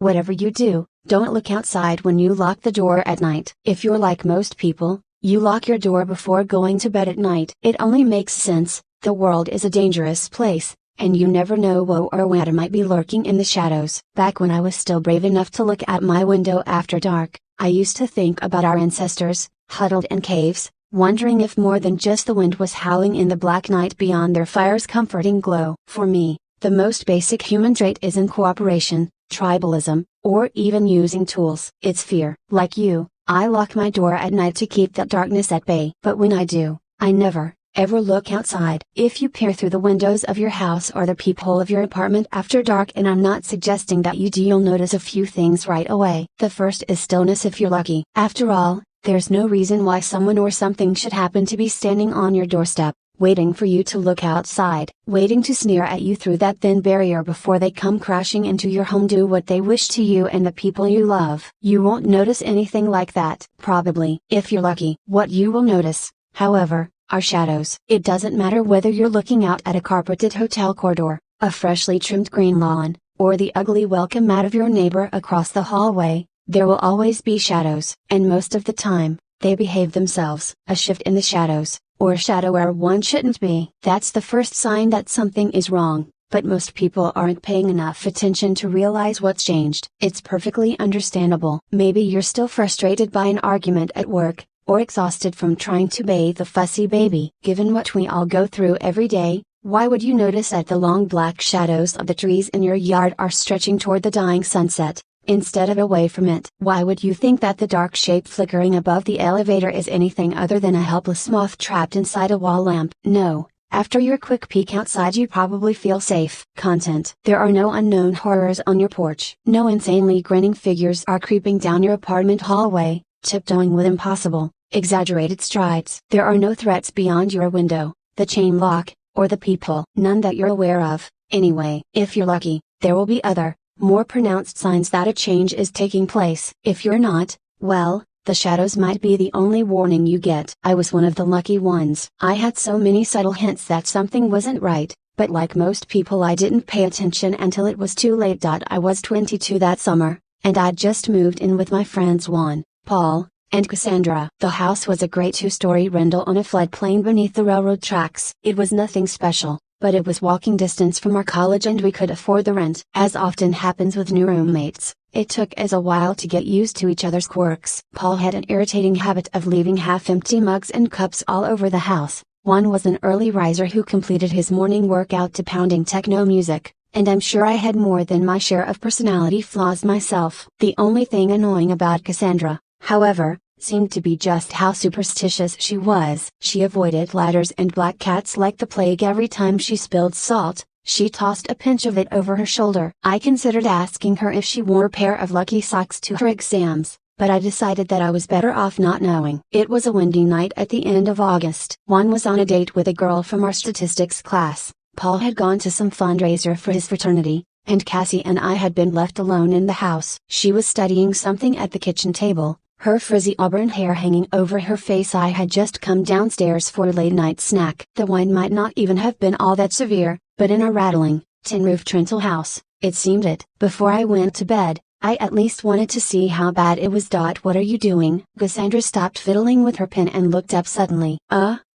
Whatever you do, don't look outside when you lock the door at night. If you're like most people, you lock your door before going to bed at night. It only makes sense. The world is a dangerous place, and you never know what or what might be lurking in the shadows. Back when I was still brave enough to look out my window after dark, I used to think about our ancestors, huddled in caves, wondering if more than just the wind was howling in the black night beyond their fire's comforting glow. For me, the most basic human trait isn't cooperation, tribalism, or even using tools. It's fear. Like you, I lock my door at night to keep that darkness at bay. But when I do, I never, ever look outside. If you peer through the windows of your house or the peephole of your apartment after dark, and I'm not suggesting that you do, you'll notice a few things right away. The first is stillness if you're lucky. After all, there's no reason why someone or something should happen to be standing on your doorstep, waiting for you to look outside, waiting to sneer at you through that thin barrier before they come crashing into your home. Do what they wish to you and the people you love. You won't notice anything like that, probably, if you're lucky. What you will notice, however, are shadows. It doesn't matter whether you're looking out at a carpeted hotel corridor, a freshly trimmed green lawn, or the ugly welcome mat of your neighbor across the hallway, there will always be shadows. And most of the time, they behave themselves. A shift in the shadows, or a shadow where one shouldn't be. That's the first sign that something is wrong, but most people aren't paying enough attention to realize what's changed. It's perfectly understandable. Maybe you're still frustrated by an argument at work, or exhausted from trying to bathe a fussy baby. Given what we all go through every day, why would you notice that the long black shadows of the trees in your yard are stretching toward the dying sunset, instead of away from it? Why would you think that the dark shape flickering above the elevator is anything other than a helpless moth trapped inside a wall lamp? No, after your quick peek outside you probably feel safe. Content: there are no unknown horrors on your porch. No insanely grinning figures are creeping down your apartment hallway, tiptoeing with impossible, exaggerated strides. There are no threats beyond your window, the chain lock, or the peephole. None that you're aware of, anyway. If you're lucky, there will be other, more pronounced signs that a change is taking place. If you're not, well, the shadows might be the only warning you get. I was one of the lucky ones. I had so many subtle hints that something wasn't right, but like most people I didn't pay attention until it was too late. I was 22 that summer, and I'd just moved in with my friends Juan, Paul, and Cassandra. The house was a great two-story rental on a floodplain beneath the railroad tracks. It was nothing special, but it was walking distance from our college and we could afford the rent. As often happens with new roommates, it took us a while to get used to each other's quirks. Paul had an irritating habit of leaving half-empty mugs and cups all over the house. One was an early riser who completed his morning workout to pounding techno music, and I'm sure I had more than my share of personality flaws myself. The only thing annoying about Cassandra, however, seemed to be just how superstitious she was. She avoided ladders and black cats like the plague. Every time she spilled salt, she tossed a pinch of it over her shoulder. I considered asking her if she wore a pair of lucky socks to her exams, but I decided that I was better off not knowing. It was a windy night at the end of August. One was on a date with a girl from our statistics class. Paul had gone to some fundraiser for his fraternity, and Cassie and I had been left alone in the house. She was studying something at the kitchen table, her frizzy auburn hair hanging over her face. I had just come downstairs for a late-night snack. The wine might not even have been all that severe, but in a rattling, tin-roofed rental house, it seemed it. Before I went to bed, I at least wanted to see how bad it was. What are you doing? Cassandra stopped fiddling with her pen and looked up suddenly.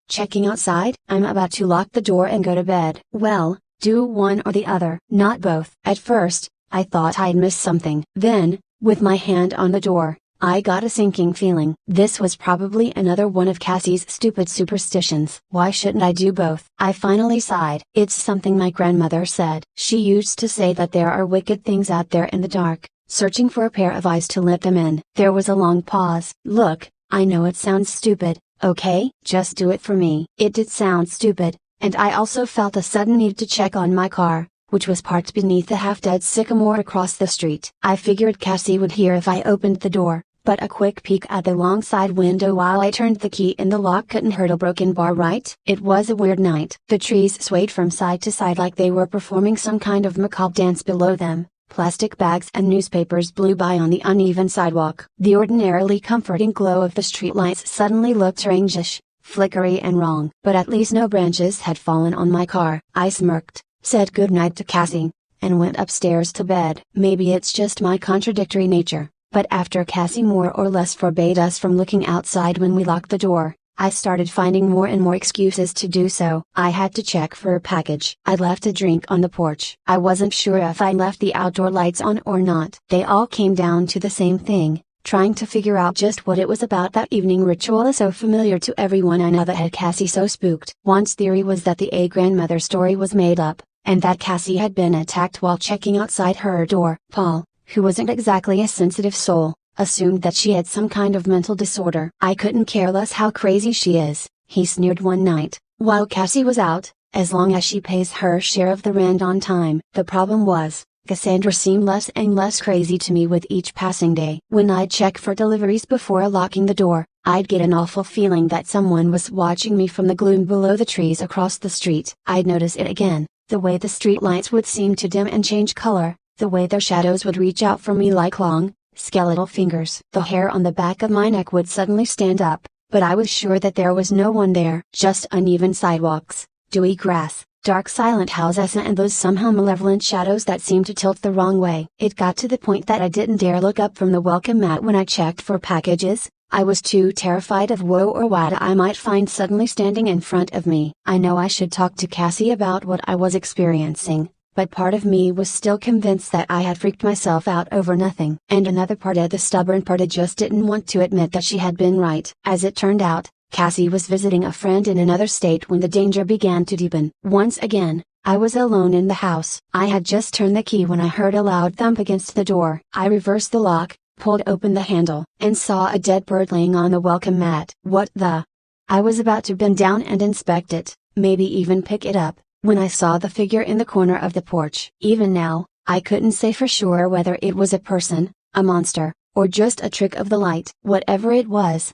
Checking outside? I'm about to lock the door and go to bed. Well, do one or the other. Not both. At first, I thought I'd missed something. Then, with my hand on the door, I got a sinking feeling. This was probably another one of Cassie's stupid superstitions. Why shouldn't I do both? I finally sighed. It's something my grandmother said. She used to say that there are wicked things out there in the dark, searching for a pair of eyes to let them in. There was a long pause. Look, I know it sounds stupid, okay? Just do it for me. It did sound stupid, and I also felt a sudden need to check on my car, which was parked beneath the half-dead sycamore across the street. I figured Cassie would hear if I opened the door, but a quick peek at the long side window while I turned the key in the lock couldn't hurt a broken bar, right? It was a weird night. The trees swayed from side to side like they were performing some kind of macabre dance below them. Plastic bags and newspapers blew by on the uneven sidewalk. The ordinarily comforting glow of the streetlights suddenly looked strangish, flickery and wrong. But at least no branches had fallen on my car. I smirked, said goodnight to Cassie, and went upstairs to bed. Maybe it's just my contradictory nature, but after Cassie more or less forbade us from looking outside when we locked the door, I started finding more and more excuses to do so. I had to check for a package. I'd left a drink on the porch. I wasn't sure if I left the outdoor lights on or not. They all came down to the same thing, trying to figure out just what it was about that evening ritual so familiar to everyone I know that had Cassie so spooked. Juan's theory was that the grandmother story was made up, and that Cassie had been attacked while checking outside her door. Paul, who wasn't exactly a sensitive soul, assumed that she had some kind of mental disorder. I couldn't care less how crazy she is, he sneered one night, while Cassie was out, as long as she pays her share of the rent on time. The problem was, Cassandra seemed less and less crazy to me with each passing day. When I'd check for deliveries before locking the door, I'd get an awful feeling that someone was watching me from the gloom below the trees across the street. I'd notice it again, the way the street lights would seem to dim and change color, the way their shadows would reach out for me like long, skeletal fingers. The hair on the back of my neck would suddenly stand up, but I was sure that there was no one there. Just uneven sidewalks, dewy grass, dark silent houses and those somehow malevolent shadows that seemed to tilt the wrong way. It got to the point that I didn't dare look up from the welcome mat when I checked for packages. I was too terrified of woe or what I might find suddenly standing in front of me. I know I should talk to Cassie about what I was experiencing, but part of me was still convinced that I had freaked myself out over nothing. And another part of the stubborn part just didn't want to admit that she had been right. As it turned out, Cassie was visiting a friend in another state when the danger began to deepen. Once again, I was alone in the house. I had just turned the key when I heard a loud thump against the door. I reversed the lock, pulled open the handle, and saw a dead bird laying on the welcome mat. What the? I was about to bend down and inspect it, maybe even pick it up, when I saw the figure in the corner of the porch. Even now, I couldn't say for sure whether it was a person, a monster, or just a trick of the light. Whatever it was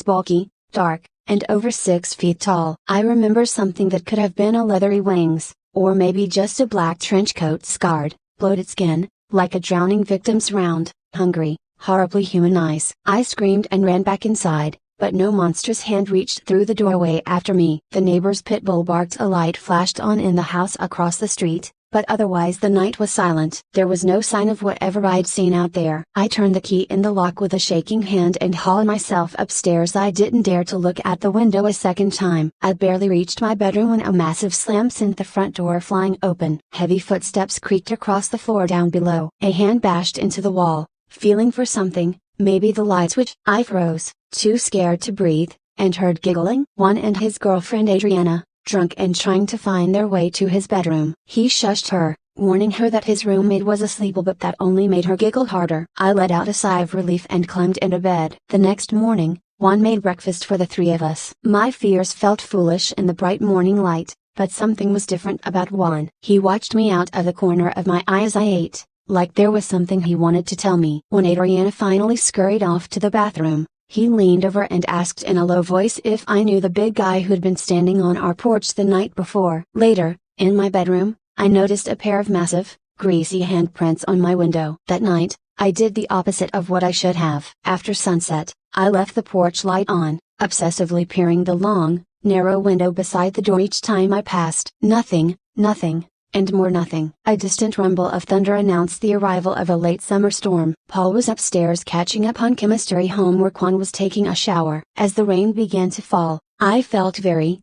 bulky, dark, and over 6 feet tall. I remember something that could have been a leathery wings, or maybe just a black trench coat scarred, bloated skin, like a drowning victim's round, hungry, horribly human eyes. I screamed and ran back inside, but no monstrous hand reached through the doorway after me. The neighbor's pit bull barked. A light flashed on in the house across the street, but otherwise the night was silent. There was no sign of whatever I'd seen out there. I turned the key in the lock with a shaking hand and hauled myself upstairs. I didn't dare to look at the window a second time. I'd barely reached my bedroom when a massive slam sent the front door flying open. Heavy footsteps creaked across the floor down below. A hand bashed into the wall, feeling for something, maybe the light switch. I froze, too scared to breathe, and heard giggling. Juan and his girlfriend Adriana, drunk and trying to find their way to his bedroom. He shushed her, warning her that his roommate was asleep, but that only made her giggle harder. I let out a sigh of relief and climbed into bed. The next morning, Juan made breakfast for the 3 of us. My fears felt foolish in the bright morning light, but something was different about Juan. He watched me out of the corner of my eye as I ate, like there was something he wanted to tell me. When Adriana finally scurried off to the bathroom, he leaned over and asked in a low voice if I knew the big guy who'd been standing on our porch the night before. Later, in my bedroom, I noticed a pair of massive, greasy handprints on my window. That night, I did the opposite of what I should have. After sunset, I left the porch light on, obsessively peering the long, narrow window beside the door each time I passed. Nothing, nothing, and more nothing. A distant rumble of thunder announced the arrival of a late summer storm. Paul was upstairs catching up on chemistry homework. Juan was taking a shower. As the rain began to fall, I felt very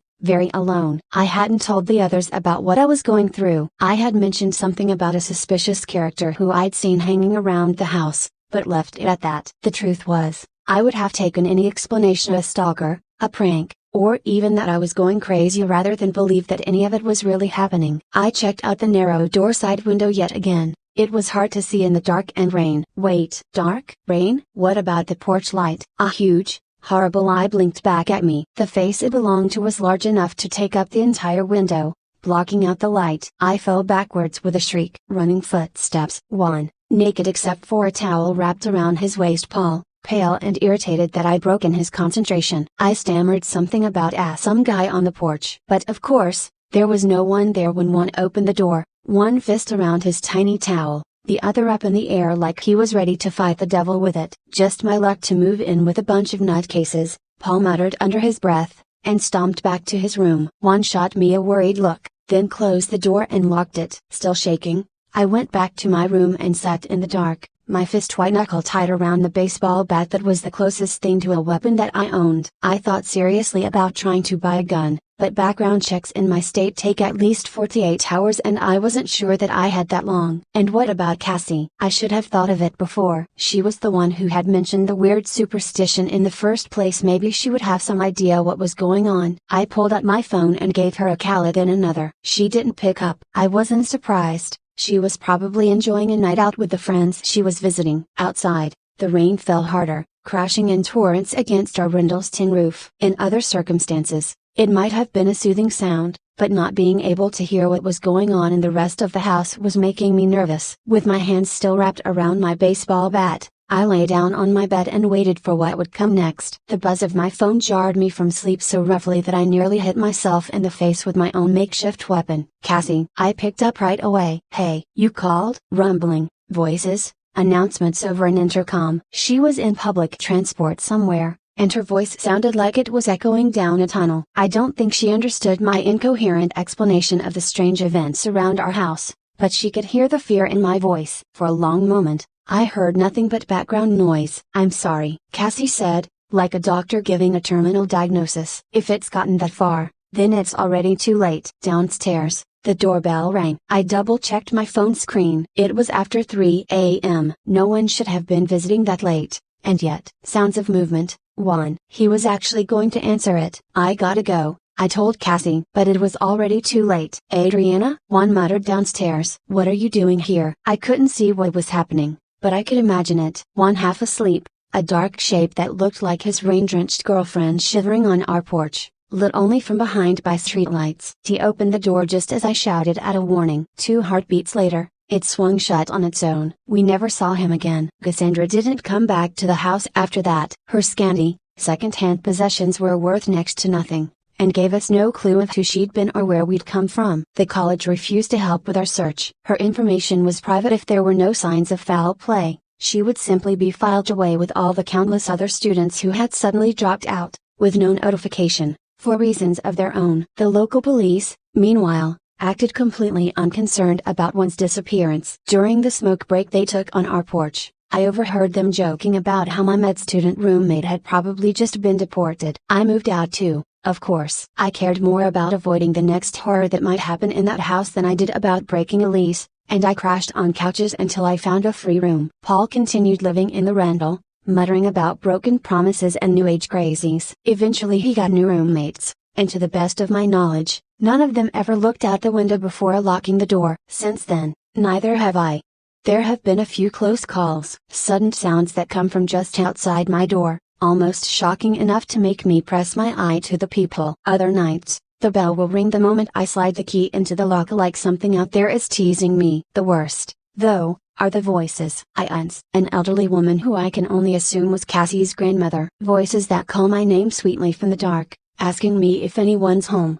alone. I hadn't told the others about what I was going through. I had mentioned something about a suspicious character who I'd seen hanging around the house, but left it at that. The truth was, I would have taken any explanation a stalker, a prank, or even that I was going crazy rather than believe that any of it was really happening. I checked out the narrow door side window yet again. It was hard to see in the dark and rain. Wait, dark? Rain? What about the porch light? A huge, horrible eye blinked back at me. The face it belonged to was large enough to take up the entire window, blocking out the light. I fell backwards with a shriek. Running footsteps. Juan, naked except for a towel wrapped around his waist. Paul, pale and irritated that I'd broken his concentration. I stammered something about some guy on the porch. But of course, there was no one there when Juan opened the door, one fist around his tiny towel, the other up in the air like he was ready to fight the devil with it. Just my luck to move in with a bunch of nutcases, Paul muttered under his breath, and stomped back to his room. Juan shot me a worried look, then closed the door and locked it. Still shaking, I went back to my room and sat in the dark, my fist white knuckle tight around the baseball bat that was the closest thing to a weapon that I owned. I thought seriously about trying to buy a gun, but background checks in my state take at least 48 hours and I wasn't sure that I had that long. And what about Cassie? I should have thought of it before. She was the one who had mentioned the weird superstition in the first place. Maybe she would have some idea what was going on. I pulled out my phone and gave her a call, then another. She didn't pick up. I wasn't surprised. She was probably enjoying a night out with the friends she was visiting. Outside, the rain fell harder, crashing in torrents against our Rindle's tin roof. In other circumstances, it might have been a soothing sound, but not being able to hear what was going on in the rest of the house was making me nervous. With my hands still wrapped around my baseball bat, I lay down on my bed and waited for what would come next. The buzz of my phone jarred me from sleep so roughly that I nearly hit myself in the face with my own makeshift weapon. Cassie. I picked up right away. Hey, you called? Rumbling, voices, announcements over an intercom. She was in public transport somewhere, and her voice sounded like it was echoing down a tunnel. I don't think she understood my incoherent explanation of the strange events around our house, but she could hear the fear in my voice. For a long moment, I heard nothing but background noise. I'm sorry, Cassie said, like a doctor giving a terminal diagnosis. If it's gotten that far, then it's already too late. Downstairs, the doorbell rang. I double-checked my phone screen. It was after 3 a.m. No one should have been visiting that late, and yet, sounds of movement. Juan. He was actually going to answer it. I gotta go, I told Cassie. But it was already too late. Adriana? Juan muttered downstairs. What are you doing here? I couldn't see what was happening, but I could imagine it. Juan half asleep, a dark shape that looked like his rain-drenched girlfriend shivering on our porch, lit only from behind by streetlights. He opened the door just as I shouted out a warning. 2 heartbeats later, it swung shut on its own. We never saw him again. Cassandra didn't come back to the house after that. Her scanty, second-hand possessions were worth next to nothing, and gave us no clue of who she'd been or where we'd come from. The college refused to help with our search. Her information was private. If there were no signs of foul play, she would simply be filed away with all the countless other students who had suddenly dropped out, with no notification, for reasons of their own. The local police, meanwhile, acted completely unconcerned about Juan's disappearance. During the smoke break they took on our porch, I overheard them joking about how my med student roommate had probably just been deported. I moved out too. Of course. I cared more about avoiding the next horror that might happen in that house than I did about breaking a lease, and I crashed on couches until I found a free room. Paul continued living in the rental, muttering about broken promises and new age crazies. Eventually he got new roommates, and to the best of my knowledge, none of them ever looked out the window before locking the door. Since then, neither have I. There have been a few close calls, sudden sounds that come from just outside my door, almost shocking enough to make me press my eye to the peephole. Other nights, the bell will ring the moment I slide the key into the lock, like something out there is teasing me. The worst, though, are the voices. An elderly woman who I can only assume was Cassie's grandmother. Voices that call my name sweetly from the dark, asking me if anyone's home.